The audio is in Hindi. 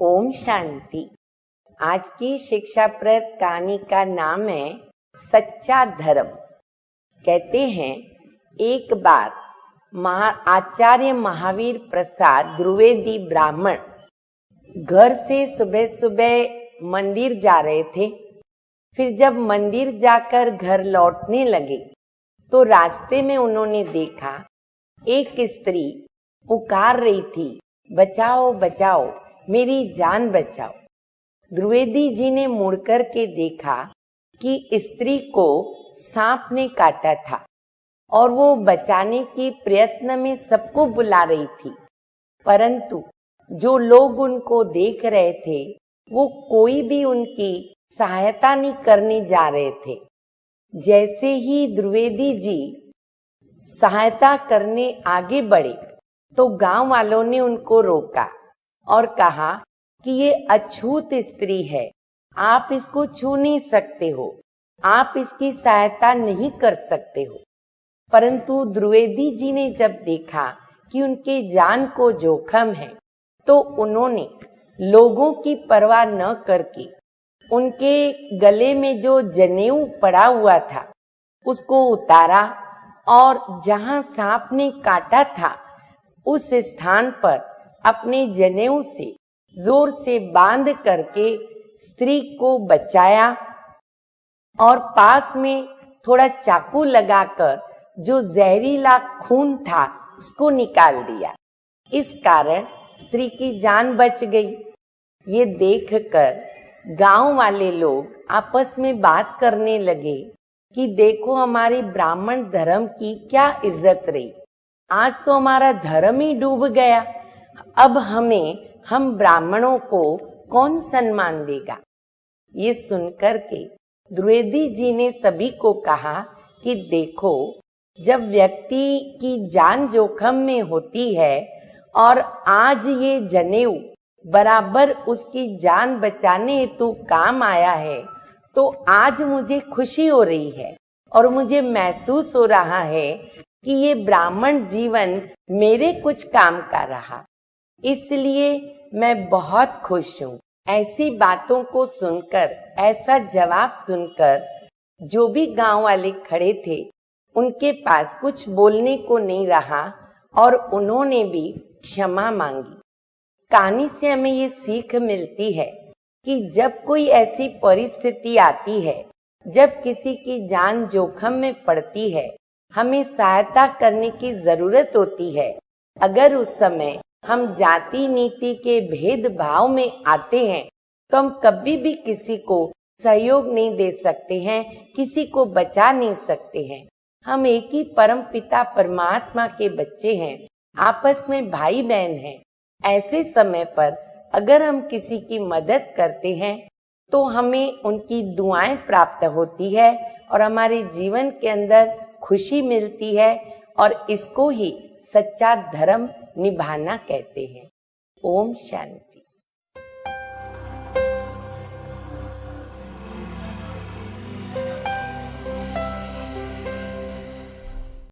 ओम शांति। आज की शिक्षाप्रद कहानी का नाम है सच्चा धर्म। कहते हैं एक बार आचार्य महावीर प्रसाद द्विवेदी ब्राह्मण घर से सुबह सुबह मंदिर जा रहे थे। फिर जब मंदिर जाकर घर लौटने लगे तो रास्ते में उन्होंने देखा एक स्त्री पुकार रही थी, बचाओ बचाओ, मेरी जान बचाओ। द्विवेदी जी ने मुड़कर के देखा कि स्त्री को सांप ने काटा था और वो बचाने के प्रयत्न में सबको बुला रही थी, परंतु जो लोग उनको देख रहे थे वो कोई भी उनकी सहायता नहीं करने जा रहे थे। जैसे ही द्विवेदी जी सहायता करने आगे बढ़े तो गांव वालों ने उनको रोका और कहा कि ये अछूत स्त्री है, आप इसको छू नहीं सकते हो, आप इसकी सहायता नहीं कर सकते हो। परंतु द्विवेदी जी ने जब देखा कि उनके जान को जोखिम है तो उन्होंने लोगों की परवाह न करके उनके गले में जो जनेऊ पड़ा हुआ था उसको उतारा और जहां सांप ने काटा था उस स्थान पर अपने जनेऊ से जोर से बांध करके स्त्री को बचाया और पास में थोड़ा चाकू लगाकर जो जहरीला खून था उसको निकाल दिया। इस कारण स्त्री की जान बच गई। ये देखकर गांव वाले लोग आपस में बात करने लगे कि देखो हमारे ब्राह्मण धर्म की क्या इज्जत रही, आज तो हमारा धर्म ही डूब गया, अब हम ब्राह्मणों को कौन सम्मान देगा। ये सुनकर के द्विवेदी जी ने सभी को कहा कि देखो, जब व्यक्ति की जान जोखिम में होती है और आज ये जनेऊ बराबर उसकी जान बचाने हेतु काम आया है तो आज मुझे खुशी हो रही है और मुझे महसूस हो रहा है कि ये ब्राह्मण जीवन मेरे कुछ काम का रहा, इसलिए मैं बहुत खुश हूँ। ऐसी बातों को सुनकर, ऐसा जवाब सुनकर जो भी गांव वाले खड़े थे उनके पास कुछ बोलने को नहीं रहा और उन्होंने भी क्षमा मांगी। कहानी से हमें ये सीख मिलती है कि जब कोई ऐसी परिस्थिति आती है, जब किसी की जान जोखिम में पड़ती है, हमें सहायता करने की जरूरत होती है। अगर उस समय हम जाति नीति के भेदभाव में आते हैं तो हम कभी भी किसी को सहयोग नहीं दे सकते हैं, किसी को बचा नहीं सकते हैं। हम एक ही परम पिता परमात्मा के बच्चे हैं, आपस में भाई बहन हैं। ऐसे समय पर अगर हम किसी की मदद करते हैं तो हमें उनकी दुआएं प्राप्त होती है और हमारे जीवन के अंदर खुशी मिलती है और इसको ही सच्चा धर्म निभाना कहते हैं। ओम शांति।